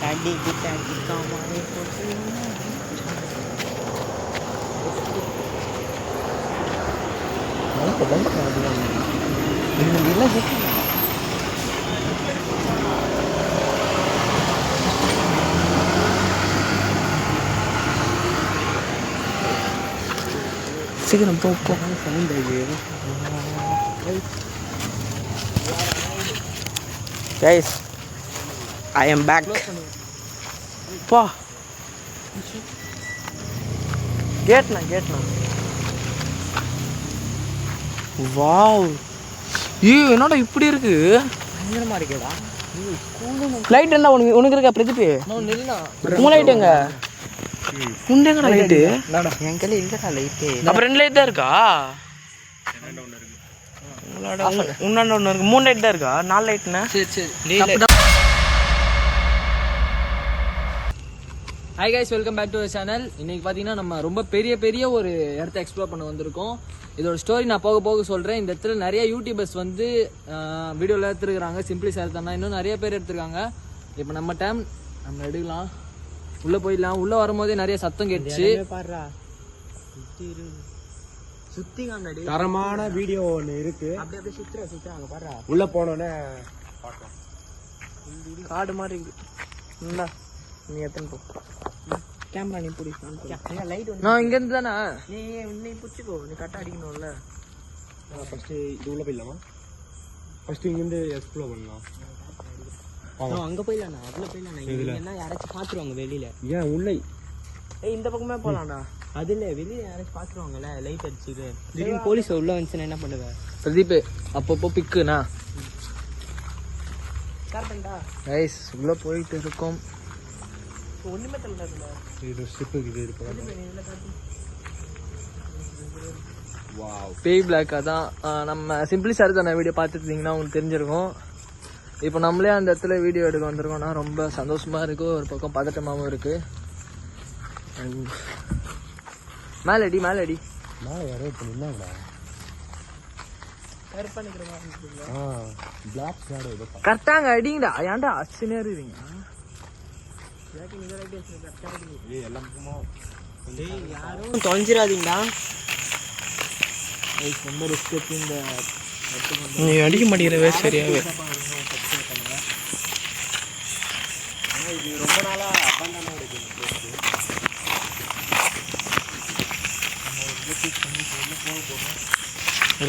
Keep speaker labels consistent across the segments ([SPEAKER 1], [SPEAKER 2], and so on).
[SPEAKER 1] kita kawan itu banyak ini gila gitu. சீக்கிரம் போ போ சவுண்ட் ஆகுது. Guys, I am back. போ கேட்னா வாவ் என்னடா இப்படி இருக்கு பயங்கரமா இருக்கேடா. லைட் என்ன உனக்கு இருக்கா பிரதீப்? உன் லைட் எங்க? உண்டேங்கடா லைட்டு? என் கையில இல்லடா லைட்டு. அப்ப 2 லைட் தான் இருக்கா? உன்னாண்ட ஒன்று இருக்கு. 3 லைட் தான் இருக்கா? 4 லைட்னா? சரி.
[SPEAKER 2] Hi guys, welcome back to our channel. இன்னைக்கு பார்த்தீங்கன்னா நம்ம ரொம்ப பெரிய ஒரு இடத்த எக்ஸ்ப்ளோர் பண்ண வந்திருக்கோம். இதோட ஸ்டோரி நான் போக சொல்கிறேன். இந்த இடத்துல நிறைய யூடியூபர்ஸ் வந்து வீடியோவில் எடுத்துருக்காங்க. சிம்பிளி சார் தானே, இன்னும் நிறைய பேர் எடுத்துருக்காங்க. இப்போ நம்ம டைம் நம்ம எடுக்கலாம், உள்ளே போயிடலாம். உள்ளே வரும்போதே நிறைய சத்தம் கேட்டுச்சு.
[SPEAKER 1] சுத்தி
[SPEAKER 3] தரமான வீடியோ ஒன்று இருக்கு.
[SPEAKER 1] அப்படியே சுத்துற அங்கே பாடுறா.
[SPEAKER 3] உள்ள போனோடனே பார்க்கலாம்.
[SPEAKER 1] காடு மாதிரி இருக்கு. நீ எத்தனை போ கேமரா நீ பிடி. லைட்
[SPEAKER 2] நான் இங்கேருந்து தானே.
[SPEAKER 1] நீ பிடிச்சிக்கோ, நீ கரெக்டாக அடிக்கணும்ல.
[SPEAKER 3] ஃபர்ஸ்ட் இது உள்ள போயிடலாமா? ஃபர்ஸ்ட் இங்கேருந்து எக்ஸ்ப்ளோர் பண்ணலாம்.
[SPEAKER 1] அங்கே போயிடலாண்ணா, அதில் போயிடலாண்ணா. என்ன யாராச்சும் பார்த்துருவாங்க வெளியில.
[SPEAKER 3] ஏன் உள்ளே
[SPEAKER 1] இந்த பக்கமே போகலாம்டா. அதில் வெளியில யாராச்சும் பார்த்துருவாங்கல்ல லைட் அடிச்சுது. திடீர்னு போலீஸ் உள்ள வந்துச்சுன்னா என்ன பண்ணுவேன்?
[SPEAKER 2] பிரதீப் அப்பப்போ பிக்குண்ணா.
[SPEAKER 1] கரெக்டா
[SPEAKER 2] கைஸ் உள்ளே போயிட்டு இருக்கோம்.
[SPEAKER 1] ஒன்றுமே தெரியல.
[SPEAKER 3] இது ஷிப்பு இது இருக்கு. வாவ்,
[SPEAKER 2] பேய் பிளாக்காக தான். நம்ம சிம்பிளி சார் தானே வீடியோ பார்த்துருந்தீங்கன்னா உங்களுக்கு தெரிஞ்சிருக்கும். இப்போ நம்மளே அந்த இடத்துல வீடியோ எடுக்க வந்திருக்கோம்னா ரொம்ப சந்தோஷமாக இருக்குது. ஒரு பக்கம் பதட்டமாகவும் இருக்குது. மேலடி
[SPEAKER 3] மேலே யாரோ பண்ணிருந்தாங்கடா.
[SPEAKER 2] கரெக்டாங்க அடிங்கடா. ஏன்டா அச்சுனே இருக்கீங்க?
[SPEAKER 1] யாரும் தொலைஞ்சிடாதீங்கடா.
[SPEAKER 2] ரொம்ப ரிஸ்க். இந்த
[SPEAKER 1] நீ அடிக்க மாட்டேங்கிறவே சரியாவே.
[SPEAKER 3] இது ரொம்ப நாளா அபண்டனா இருக்கு.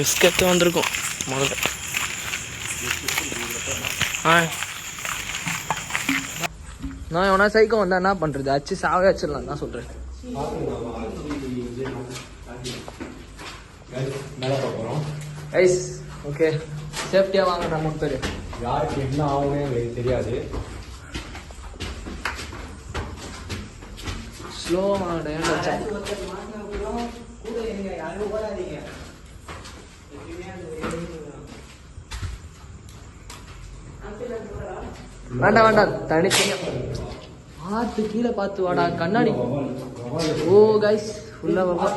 [SPEAKER 1] ரிஸ்க் எடுத்து வந்திருக்கோம் முதல்ல.
[SPEAKER 2] நான் எவனா சைக்கோ வந்தா என்ன பண்றது? அச்சு சாவே வச்சிடலாம் தான் சொல்றேன். ஐஸ் ஓகே, சேஃப்டியா வாங்க. நம்ம 3 பேர்
[SPEAKER 3] யாருக்கு என்ன ஆகும்னு எனக்கு தெரியாது.
[SPEAKER 2] ஸ்லோவா வாங்க. வேண்டாம் தனித்தனியா பார்த்து கீழே பார்த்து வாடா. கண்ணாடி. ஓ கைஸ் ஃபுல்லா வா.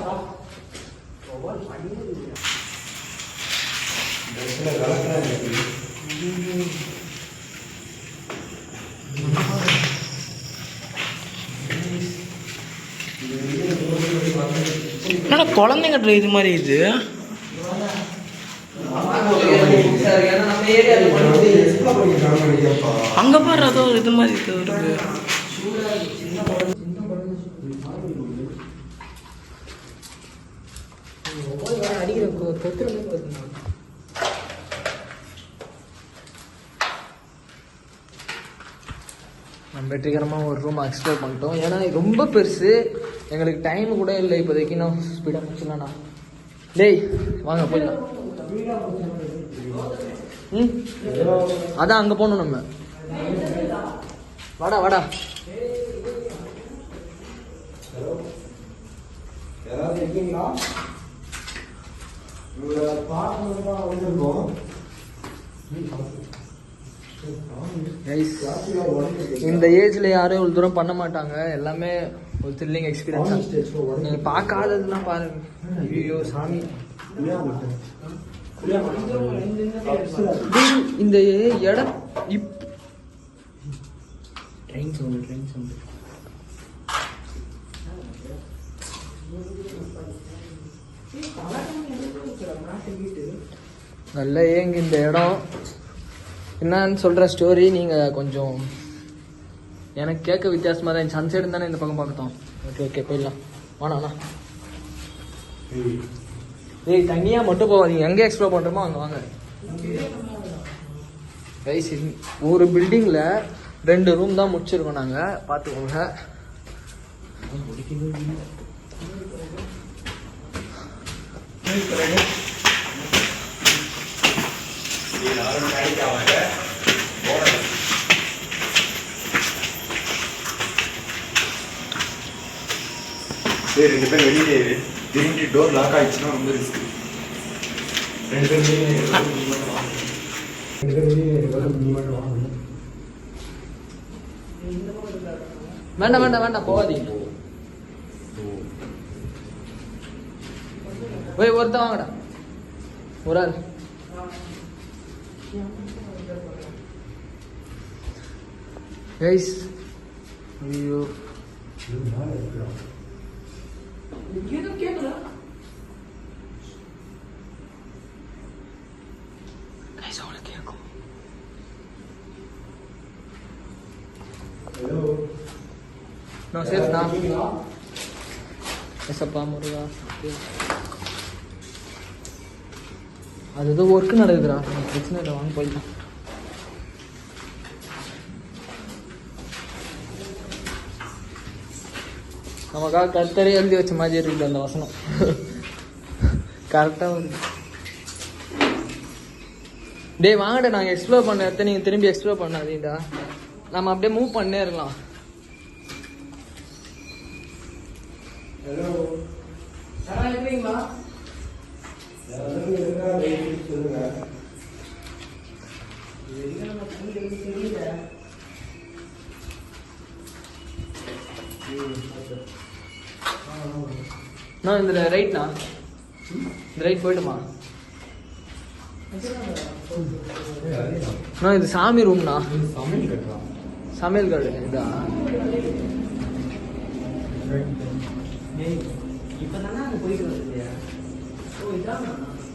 [SPEAKER 1] என்னடா குழந்தைங்க இது மாதிரி இது? அங்க பாரு, அதோ இது மாதிரி இருக்கு.
[SPEAKER 2] நம்ம வெற்றிகரமாக ஒரு ரூம் எக்ஸ்ப்ளோர் பண்ணிட்டோம். ஏன்னா ரொம்ப பெருசு, எங்களுக்கு டைம் கூட இல்லை இப்போதைக்கு. நான் ஸ்பீடாக முடிச்சிடலாண்ணா. டேய் வாங்க போயிடலாம். அதான் அங்கே போகணும் நம்ம. வாடா. இந்த ஏஜ்ல யாரும் ஒரு தூரம் பண்ண மாட்டாங்க. எல்லாமே ஒரு த்ரில்லிங் எக்ஸ்பீரியன்ஸ். நீங்க பார்க்காததுலாம் பாருங்க. ஐயோ சாமி, இந்த இடம்
[SPEAKER 1] ட்ரெயின் சவுண்டு
[SPEAKER 2] நல்ல ஏங்க இந்த இடம் என்னன்னு சொல்கிற ஸ்டோரி நீங்கள் கொஞ்சம் எனக்கு கேட்க வித்தியாசமாக தான் சன்சைடு தானே இந்த பக்கம் பார்க்கட்டும். ஓகே போயிடலாம் வாண்ணா. ஏய் தனியாக மட்டும் போவாதீங்க, எங்கே எக்ஸ்ப்ளோர் பண்ணுறோமோ அங்கே வாங்க. கைஸ் ஒரு பில்டிங்கில் 2 ரூம் தான் முடிச்சிருக்கோம் நாங்கள், பார்த்துக்கோங்க.
[SPEAKER 4] சரி 2 பேர் வெளியே திரும்பி டோர் லாக் ஆயிடுச்சுன்னா ரொம்ப ரிஸ்க். 2 பேர் வெளியே
[SPEAKER 2] வேண்டாம் போகாதீங்க. போய் ஒருத்தன் வாங்கடா, ஒரு ஆள். கைஸ் ஐயோ கைஸ் அவனுக்கு கேட்கும். நான் சேஃப்னா எசப்பா முருகா. அது ஏதோ ஒர்க்கு நடக்குதுடா, பிரச்சனை இல்லை, வாங்க போயிடலாம். நமக்காக கர்த்தரே எழுதி வச்ச மாதிரி இருக்குது அந்த வசனம். கரெக்டாக வருது. டே வாங்கடா, நாங்கள் எக்ஸ்ப்ளோர் பண்ண இடத்த நீங்கள் திரும்பி எக்ஸ்ப்ளோர் பண்ணாதீங்கடா, நம்ம அப்படியே மூவ் பண்ணே இருக்கலாம். நான் இந்த ரைட்ண்ணா, இந்த ரைட் போய்ட்டுமா? நான் இது சாமி ரூம்ண்ணா, சமையல் கார்டு இதா?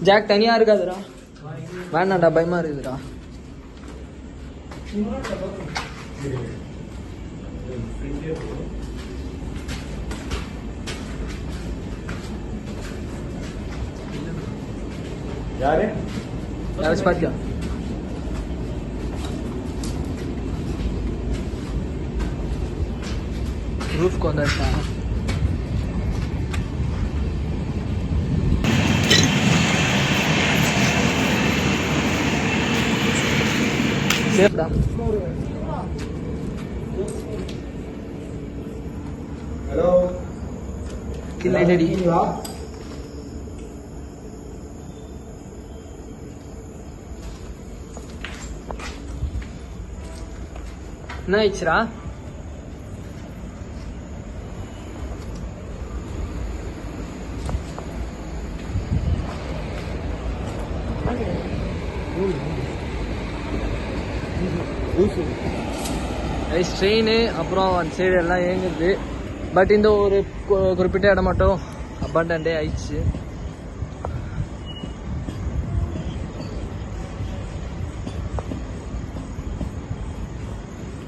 [SPEAKER 2] ஜாக் தனியா இருக்காதுடா, வேணாண்டா, பயமா இருக்குதுடா.
[SPEAKER 4] யாரு
[SPEAKER 2] யாராச்சும் பாத்தியா? ரூஃப்க்கு வந்தாச்சா? சேஃப்டா.
[SPEAKER 4] ஹலோ
[SPEAKER 2] கில்லை ரெடி. என்ன ஆயிடுச்சுடா? ட்ரெயின் அப்புறம் அந்த சைடு எல்லாம் இயங்குது. பட் இந்த ஒரு குறிப்பிட்ட இடம் மட்டும் அபாண்டன்டே ஆயிடுச்சு.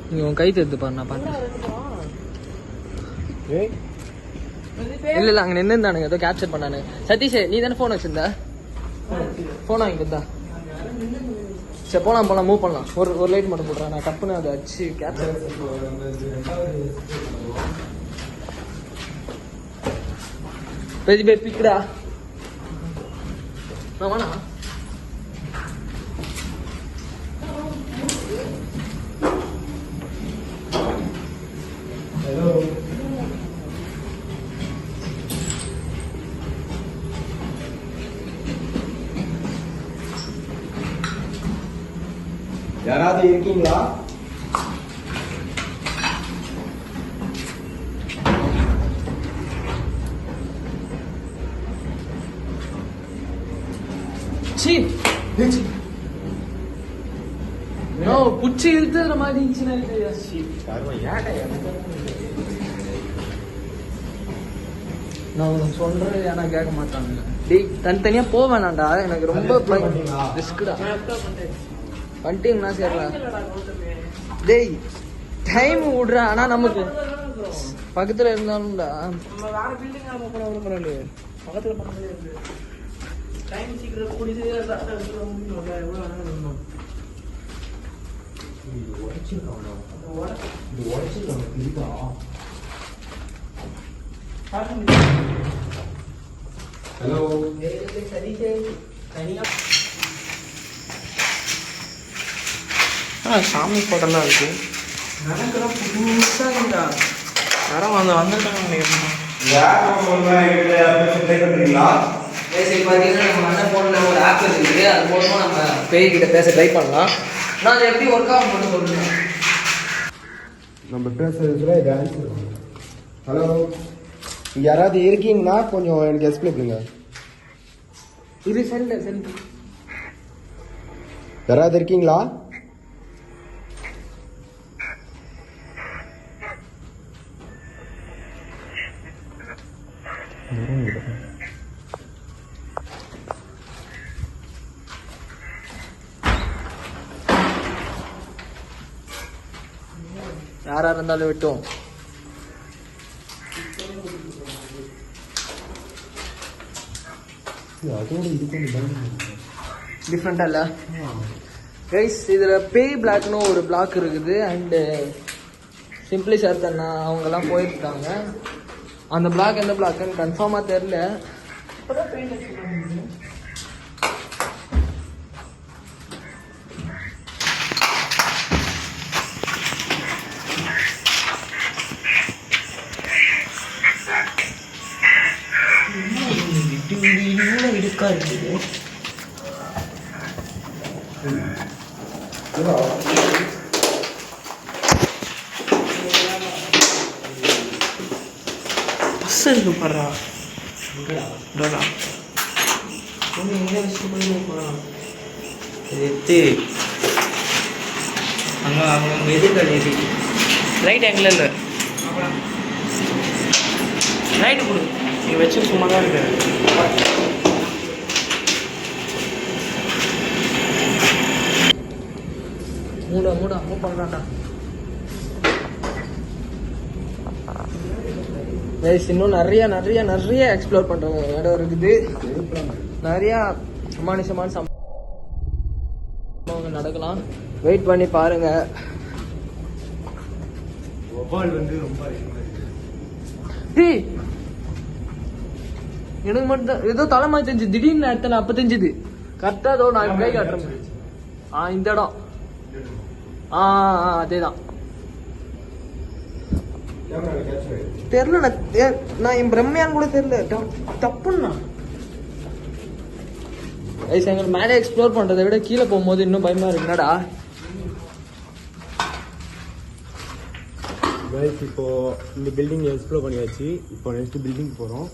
[SPEAKER 2] நீங்க உன் கை தெரிந்து பாரு, நான் பார்த்தேன். இல்ல அங்க நின்றுந்தானுங்க, ஏதோ கேப்சர் பண்ணானுங்க. சதீஷ் நீ தானே போன் வச்சிருந்த? போன் வாங்கி கொடுத்தா? சரி போலாம் மூவ் பண்ணலாம். ஒரு லைட் மட்டும் போடுறேன், நான் டப்புன்னு அதை வச்சு கேப்சர். பெரிய பிக்குடா நான் வேணா.
[SPEAKER 4] யாராவது இருக்கீங்களா?
[SPEAKER 2] நோ புடிச்சு இழுத்துற மாதிரி இருந்துச்சுன்னா நான் உனக்கு சொல்றது ஏன்னா கேட்க மாட்டாங்க. டேய் தனித்தனியா போக வேணாண்டா, எனக்கு ரொம்ப ரிஸ்க்குடா. பண்ணிட்டீங்கன்னா சரிடா. டேய் டைம் விடுற, ஆனா நமக்கு பக்கத்துல இருந்தாலும்டா
[SPEAKER 1] பக்கத்துல பக்கத்துல இருக்கு டைம் சீக்கிரம் கூடிது.
[SPEAKER 4] ஹலோ
[SPEAKER 1] சாமி படம்லாம் இருக்கு.
[SPEAKER 2] எனக்குலாம் புதுசா இருந்தா
[SPEAKER 1] யாரும் வந்துட்டாங்க நினைக்கிறேன்.
[SPEAKER 2] பார்த்தீங்கன்னா நம்ம அண்ணன் ஃபோனில் ஒரு ஆப் இருக்குது, அது மூலமாக நம்ம பேய்கிட்ட பேச ட்ரை பண்ணலாம். நான் அதை எப்படி ஒர்க் ஆகும் மட்டும் சொல்லுங்கள்.
[SPEAKER 3] நம்ம பேசுறதுல டான்ஸ். ஹலோ, இங்கே யாராவது இருக்கீங்கன்னா கொஞ்சம் எனக்கு எக்ஸ்பிளைன் பண்ணுங்க.
[SPEAKER 2] இது செல்
[SPEAKER 3] யாராவது இருக்கீங்களா?
[SPEAKER 2] யாரா இருந்தாலும் விட்டோம். டிஃப்ரெண்டா இல்ல கைஸ்? இதுல பேய் பிளாக்னு ஒரு பிளாக் இருக்குது. அண்டு சிம்பிளி சார் அண்ணா அவங்கெல்லாம் போயிருக்காங்க. அந்த பிளாக் எந்த பிளாக்னு கன்ஃபார்மா தெரியல.
[SPEAKER 1] இடுக்கா இருக்குது. பஸ் இருக்கு பாடுறா. எங்கே வச்சுட்டு போகிறான் எடுத்து அங்கே அவங்க எதிர்கல் எது ரைட் ஆங்கிள் இல்லை, ரைட்டு கொடு. நீ வச்சு சும்மா தான் இருக்கு.
[SPEAKER 2] மூடா மூவ் பண்ணலாம்டா. இன்னும் நிறைய எக்ஸ்ப்ளோர் பண்ற இடம் இருக்குது. நிறைய சமாளிசமான சம்பவங்கள் நடக்கலாம். வெயிட் பண்ணி பாருங்க. எனக்கு மட்டும் தான் ஏதோ தலைமா தெரிஞ்சு திடீர்னு இடத்துல அப்ப தெரிஞ்சுது. கரெக்டா ஏதோ நான் கை காட்டுறேன். இந்த இடம் அதேதான். தெரியல, நான் என் பிரம்மையான்னு கூட தெரியல. தப்புன்னா எங்களுக்கு மேலே எக்ஸ்ப்ளோர் பண்றதை விட கீழே போகும்போது இன்னும் பயமா இருக்குடா.
[SPEAKER 3] இப்போ இந்த பில்டிங் எக்ஸ்ப்ளோர் பண்ணியாச்சு. இப்போ நெக்ஸ்ட் பில்டிங் போகிறோம்.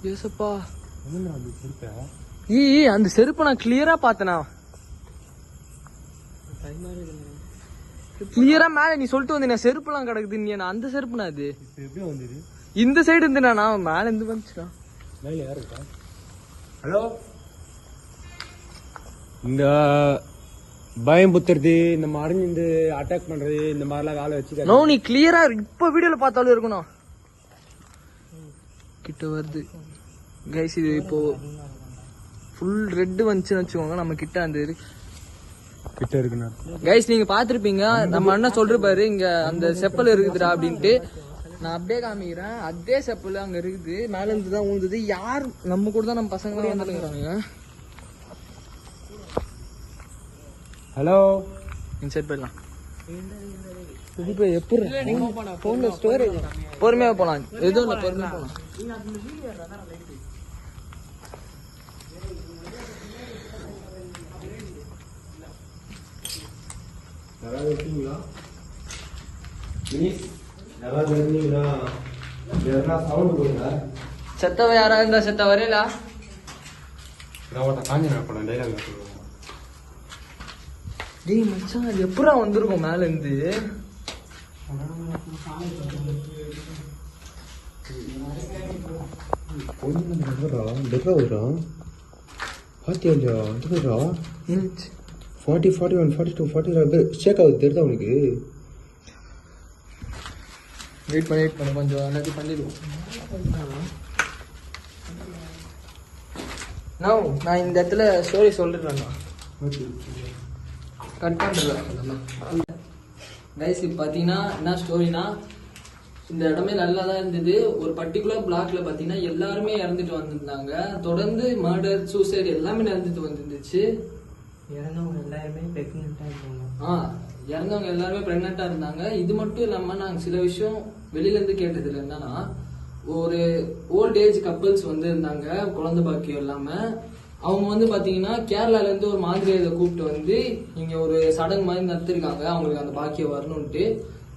[SPEAKER 2] யோசப்பா அந்த செருப்பை நான் கிளியரா பார்த்தனா. கிளியரா மேல நீ சொல்லிட்டு வந்து செருப்புலாம் கிடக்குது. நீ அந்த செருப்புனா அது இந்த சைடு இருந்துனா மேல இருந்து வந்துச்சுடா.
[SPEAKER 3] ஹலோ, இந்த பயம் புத்துறது, இந்த மறைஞ்சு இந்த அட்டாக் பண்றது, இந்த மாதிரிலாம் வேலை வச்சு
[SPEAKER 2] நோ. நீ கிளியரா இப்ப வீடியோல பார்த்தாலும் இருக்கணும். கிட்ட வருது கைஸ். இது இப்போ ஃபுல் ரெட் வந்துச்சுன்னு வச்சுக்கோங்க. நம்ம கிட்ட அந்த
[SPEAKER 3] கிட்ட இருக்குண்ணா
[SPEAKER 2] கைஸ். நீங்க பாத்திருப்பீங்க, நம்ம அண்ணன் சொல்றாரு இங்க அந்த செப்பல் இருக்குதுடா அப்படின்ட்டு. நான் அப்படியே காமிக்கிறேன். அதே செப்பல் அங்க இருக்குது. மேல இருந்து தான் ஊந்துது. யார் நம்ம கூட தான் நம்ம பசங்க தான் வந்துருக்காங்க.
[SPEAKER 3] ஹலோ,
[SPEAKER 2] இன்சைட் போயிடலாம். இப்போ எப்படி போன்ல ஸ்டோரேஜ் பொறுமையா போலாம். எதுவும் இல்லை, பொறுமையா போலாம்.
[SPEAKER 3] யாராவது இருந்தீங்களா எதனா சவுண்ட் போடுங்க.
[SPEAKER 2] செத்தவ யாரா இருந்தா செத்த வரையிலா
[SPEAKER 3] நான் ஒருத்த காஞ்சனா படம் டைலாக் சொல்லுவேன்.
[SPEAKER 2] டேய் மச்சான் அது எப்படா வந்திருக்கும் மேல இருந்து
[SPEAKER 1] இருந்துச்சு
[SPEAKER 3] 40, 41, 42, 45 ஷேக் ஆகுது தெரியுதா உனக்கு?
[SPEAKER 2] வெயிட் பண்ணி கொஞ்சம் எல்லாத்தையும் பண்ணிடுவோம். நான் இந்த இடத்துல ஸ்டோரி சொல்லிடுறேன். கட் பண்ணுறேன் கைஸ். இப்போ பார்த்தீங்கன்னா என்ன ஸ்டோரினா, இந்த இடமே நல்லா தான் இருந்தது. ஒரு பர்டிகுலர் பிளாக்ல பார்த்தீங்கன்னா எல்லாருமே இறந்துட்டு வந்திருந்தாங்க. தொடர்ந்து மர்டர், சூசைட் எல்லாமே நடந்துட்டு வந்துருந்துச்சு.
[SPEAKER 1] இறந்தவங்க எல்லாருமே ப்ரெக்னெண்ட்டாக இருந்தாங்க.
[SPEAKER 2] இறந்தவங்க எல்லாருமே ப்ரெக்னெண்ட்டாக இருந்தாங்க. இது மட்டும் இல்லாமல் நாங்கள் சில விஷயம் வெளியிலேருந்து கேட்டதில்லை. என்னன்னா, ஒரு ஓல்ட் ஏஜ் கப்பிள்ஸ் வந்து இருந்தாங்க, குழந்தை பாக்கியம் இல்லாமல். அவங்க வந்து பார்த்தீங்கன்னா கேரளாலேருந்து ஒரு மாந்திரியை கூப்பிட்டு வந்து இங்கே ஒரு சடங்கு மாதிரி நடத்திருக்காங்க, அவங்களுக்கு அந்த பாக்கியம் வரணுன்ட்டு.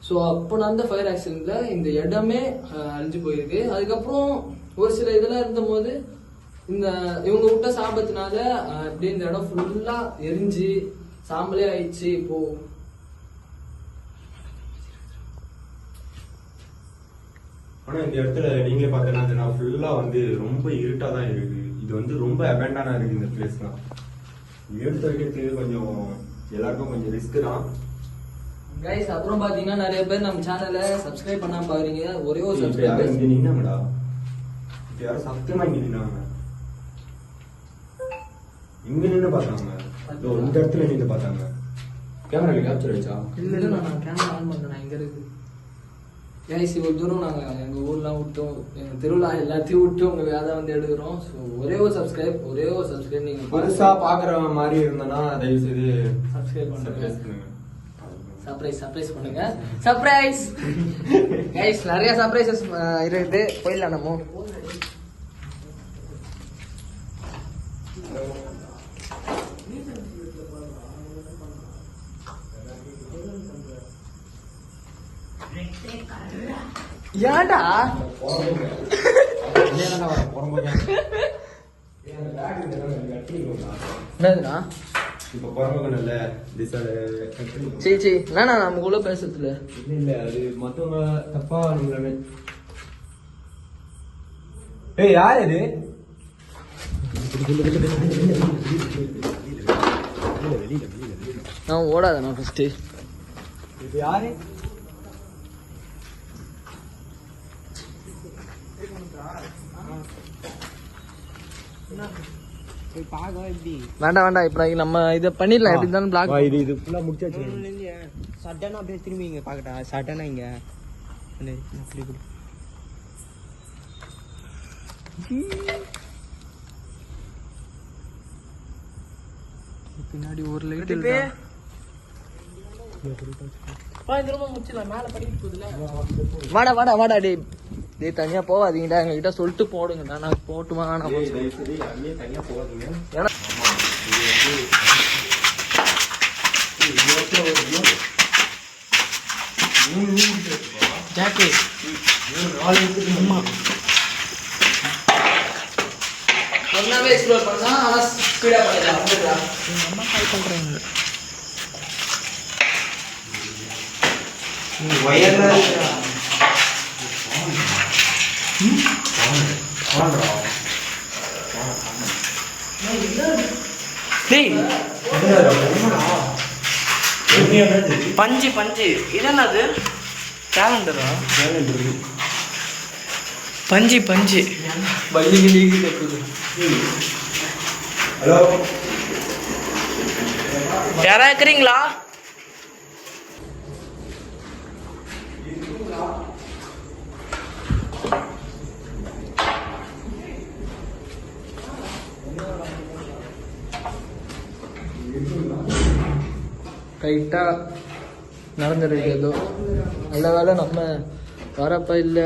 [SPEAKER 2] ஸோ அப்போ நடந்த ஃபயர் ஆக்சிடென்ட்ல இந்த இடமே அழிஞ்சு போயிருக்கு. அதுக்கப்புறம் ஒரு சில இதெல்லாம் இருந்தபோது இந்த இவங்க விட்ட சாபத்தினால அப்படியே இந்த இடம் ஃபுல்லா எரிஞ்சு சாம்பலே ஆயிடுச்சு. இப்போ
[SPEAKER 3] ஆனா இந்த இடத்துல நீங்களே பார்த்தீங்கன்னா ஃபுல்லா வந்து ரொம்ப இருட்டா தான் இருக்கு. இது வந்து ரொம்ப அபேண்டானா இருக்கு இந்த பிளேஸ்லாம். எடுத்து வைக்கிறதுக்கு கொஞ்சம் எல்லாருக்கும் கொஞ்சம் ரிஸ்க் தான்
[SPEAKER 2] கைஸ். அப்புறம் பாத்தீங்கன்னா நிறைய பேர் நம்ம சேனலை சப்ஸ்கிரைப் பண்ணாம பாக்குறீங்க. ஒரே ஒரு
[SPEAKER 3] இங்க நின்னாங்கடா, இப்ப யாரும் சத்தியமா இங்க நின்னாங்க. இங்க நின்று பார்த்தாங்க, இந்த இடத்துல நின்று பார்த்தாங்க. கேமரால கேப்சர் ஆயிடுச்சா?
[SPEAKER 2] இல்ல நான் கேமரா ஆன் பண்ணேன். இங்க இருக்கு கைஸ். இவ்வளவு தூரம் நாங்க எங்க ஊர்லாம் விட்டோம், எங்க திருவிழா எல்லாத்தையும் விட்டு உங்களுக்கு அதை வந்து எடுக்கிறோம். ஸோ ஒரே ஒரு சப்ஸ்கிரைப் நீங்க
[SPEAKER 3] பெருசா பாக்குற மாதிரி இருந்தனா தயவு செய்து
[SPEAKER 2] சப்ஸ்கிரைப்
[SPEAKER 3] பண்ணுங்க.
[SPEAKER 2] சர்ப்ரைஸ் பண்ணுங்க. சர்ப்ரைஸ் கைஸ், நிறைய சர்ப்ரைசஸ் இருக்குது. போயிடலாம் நம்ம. ஏன்டா என்னதுண்ணா
[SPEAKER 3] இப்ப பரமகன்ல
[SPEAKER 2] சரி வேணா நமக்குள்ள பேசுறதுல
[SPEAKER 3] இல்ல அது மத்தவங்க தப்பா நம்மள. ஏய் யார் இது?
[SPEAKER 2] நான் ஓடாதண்ணா ஃபர்ஸ்ட்.
[SPEAKER 3] இது யாரு?
[SPEAKER 2] வேண்டாம் இப்ப நம்ம இதை பண்ணிடலாம். எப்படி இருந்தாலும் பிளாக்
[SPEAKER 3] இது ஃபுல்லா முடிச்சாச்சு.
[SPEAKER 1] சட்டனா அப்படியே திரும்பி இங்கே பார்க்கட்டா. சட்டனா இங்கே அப்படி கொடு.
[SPEAKER 2] பின்னாடி ஒரு லைட் வாடா டேய் தனியா போவாதீங்கடா, எங்ககிட்ட சொல்லிட்டு போடுங்கடா. நான் போட்டுமா ஜாக்கி ஒன்னாவே எக்ஸ்ப்ளோர் பண்ணா ஆனால் ஸ்பீடாக பண்ணிடலாம்.
[SPEAKER 1] அம்மா கால் பண்ணுறாங்க. பஞ்சு இதென்னது? கேலண்டரா? பஞ்சு
[SPEAKER 3] ஹலோ
[SPEAKER 1] யாரா இருக்கிறீங்களா?
[SPEAKER 2] ரைட்டா நடந்துருக்கு. ஏதோ நல்ல வேலை நம்ம வரப்ப இல்லை.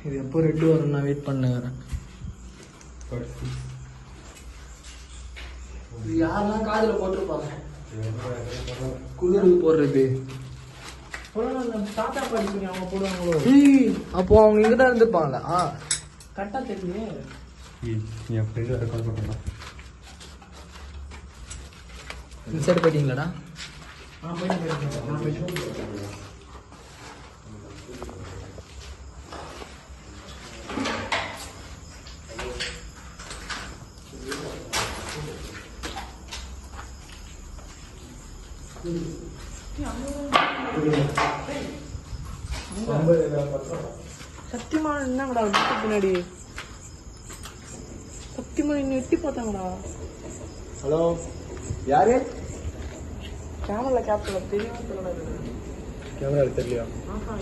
[SPEAKER 2] இது எப்போ ரெட்டு வரும், நான் வெயிட் பண்ணுறேன்.
[SPEAKER 1] யாரெல்லாம் காதுல போட்டிருப்பாங்க குளிருக்கு போடுறது. தாத்தா பாட்டி அவங்க போடுவாங்களோ?
[SPEAKER 2] அப்போ அவங்க இங்க தான் இருந்திருப்பாங்களா?
[SPEAKER 1] கரெக்டா தெரியும்.
[SPEAKER 3] என் ஃப்ரெண்டு வேற கால் பண்ணுறான்.
[SPEAKER 2] இந்த சைடு போயிட்டீங்களாடா?
[SPEAKER 1] சத்தியமா என்னங்கடா வீட்டுக்கு பின்னாடி சத்தியமா இன்னும் எட்டி பார்த்தாங்கடா.
[SPEAKER 3] ஹலோ, யாரு?
[SPEAKER 1] கேமரா கேப்சர் தெரியும் சொல்லக்கூடாது.
[SPEAKER 3] கேமரா தெரியலையா?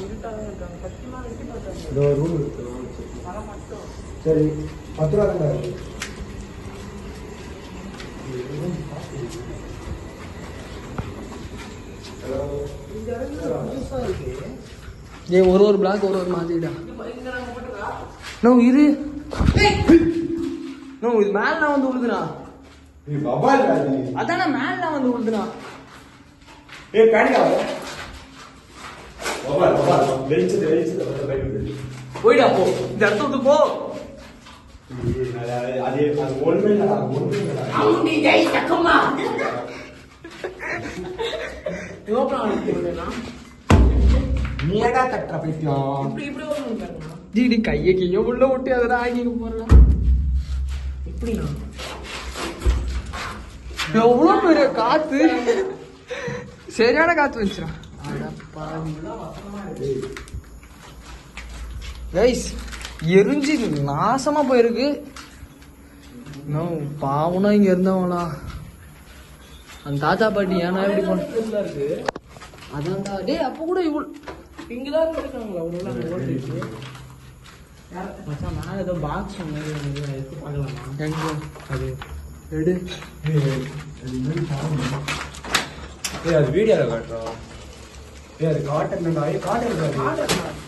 [SPEAKER 1] இருட்டாக இருக்காங்க. சத்தியமா எட்டி பார்த்தாங்க.
[SPEAKER 3] இந்த ரூம் இருக்கு.
[SPEAKER 1] வர மட்டும்
[SPEAKER 3] சரி, 10 ரூபா தானே இருக்கு. ஹலோ,
[SPEAKER 1] புதுசா இருக்கு.
[SPEAKER 2] ஏய் ஒரு பிளாக் ஒரு மாதிரிடா. நோ இரு. நோ இது மேல வந்து விழுதுனா.
[SPEAKER 3] நீ பபால் ராஜி.
[SPEAKER 2] அதானே மேல வந்து விழுதுனா.
[SPEAKER 3] ஏய் காணிடா. பபால் வெளிச்சது பைக்.
[SPEAKER 2] போய்டா போ. இந்த இடத்த விட்டு போ.
[SPEAKER 3] அது ஒண்ணுமே இல்லடா, ஒண்ணுமே இல்லடா.
[SPEAKER 1] அவனி ஜெய் தக்கம்மா. யோகா ஆடுறேனா?
[SPEAKER 3] நீ ஏடா தட்டற பைத்தியம்?
[SPEAKER 1] இப்படி வரணும்.
[SPEAKER 2] ஜிடி கையை கையோ உள்ள விட்டு அதெல்லாம் ஆகிங்க போறலாம்.
[SPEAKER 1] இப்படினா
[SPEAKER 2] எவ்வளோ பெரிய காத்து. சரியான காத்து வந்துச்சுடா. கைஸ் எரிஞ்சு நாசமா போயிருக்கு. பாவனா இங்க இருந்தவங்களா அந்த தாத்தா பாட்டி ஏன்னா எப்படி போன
[SPEAKER 1] இருக்கு.
[SPEAKER 2] அதான்டா டேய் அப்போ கூட இவ்வளோ
[SPEAKER 1] இங்கதான் இருக்காங்களா? அவ்வளோ அங்கே ஓட்டிருக்கு. மச்சான் மேலே ஏதோ பாக்ஸ் ஒன்று எடுத்து பார்க்கலாமா?
[SPEAKER 2] எங்க
[SPEAKER 1] அது
[SPEAKER 2] எடு.
[SPEAKER 3] ஏய் அது வீடியோல காட்டுறோம். ஏய் அது காட்டணும்டா. ஏய் காட்டணும்.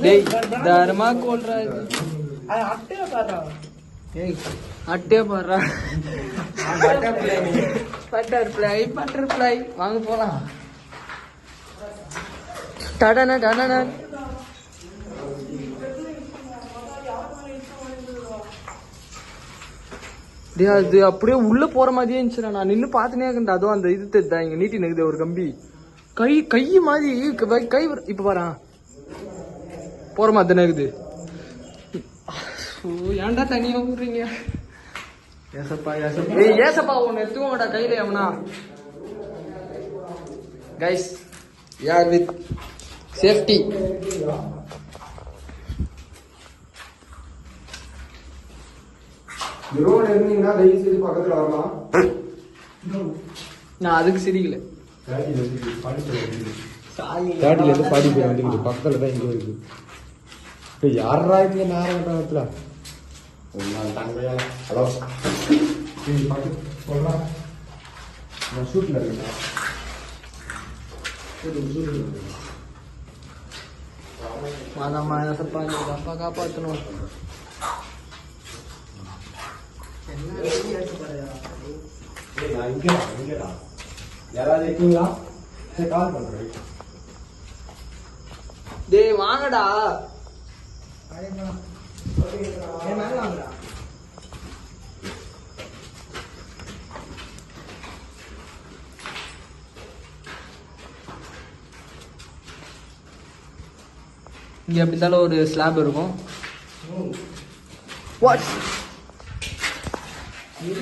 [SPEAKER 2] டேய் தர்மா கோல்றா இது.
[SPEAKER 1] அது அட்டையை பாடுறா.
[SPEAKER 2] ஏய் அட்டே பாடுறா. பட்டர்ஃப்ளை வாங்க போலாம். டடன டடன. டேய் அது அப்படியே உள்ள போற மாதிரியே இருந்துச்சுடா. நான் நின்று பார்த்துனே இருக்கேன்டா. அதுவும் அந்த இது தெரியுதா இங்க நீட்டி நிக்குது ஒரு கம்பி. கை மாதிரி கை இப்ப பாரு போற மாதிரி தானே இருக்குது. ஏன்டா தனியா விடுறீங்க? ஏசப்பா ஒன்னு எடுத்துக்கோங்கடா கையில. எவனா கைஸ் யார் வித் சேஃப்டி.
[SPEAKER 3] ரோட்ல இருந்தீங்கன்னா தயவு செய்து பக்கத்துல வரலாம்.
[SPEAKER 2] நான் அதுக்கு சிரிக்கல.
[SPEAKER 3] தேர்ட்டில இருந்து பாடி போய் வந்துருக்கு. பக்கத்துல தான் இங்க இருக்கு. இப்போ யாரா இங்க நேரத்துல தங்கையா? ஹலோ, சொல்றேன் நான் ஷூட்ல இருக்கேன்.
[SPEAKER 2] மாதாமா ஏசப்பா எங்க அப்பா காப்பாற்றணும்.
[SPEAKER 3] நான் இங்கடா யாராவது இருக்கீங்களா? சரி கால் பண்றேன்.
[SPEAKER 2] டேய் வாங்கடா.
[SPEAKER 1] வாங்கடா.
[SPEAKER 2] இங்க எப்படி இருந்தாலும் ஒரு ஸ்லாப் இருக்கும். வாட்
[SPEAKER 3] இது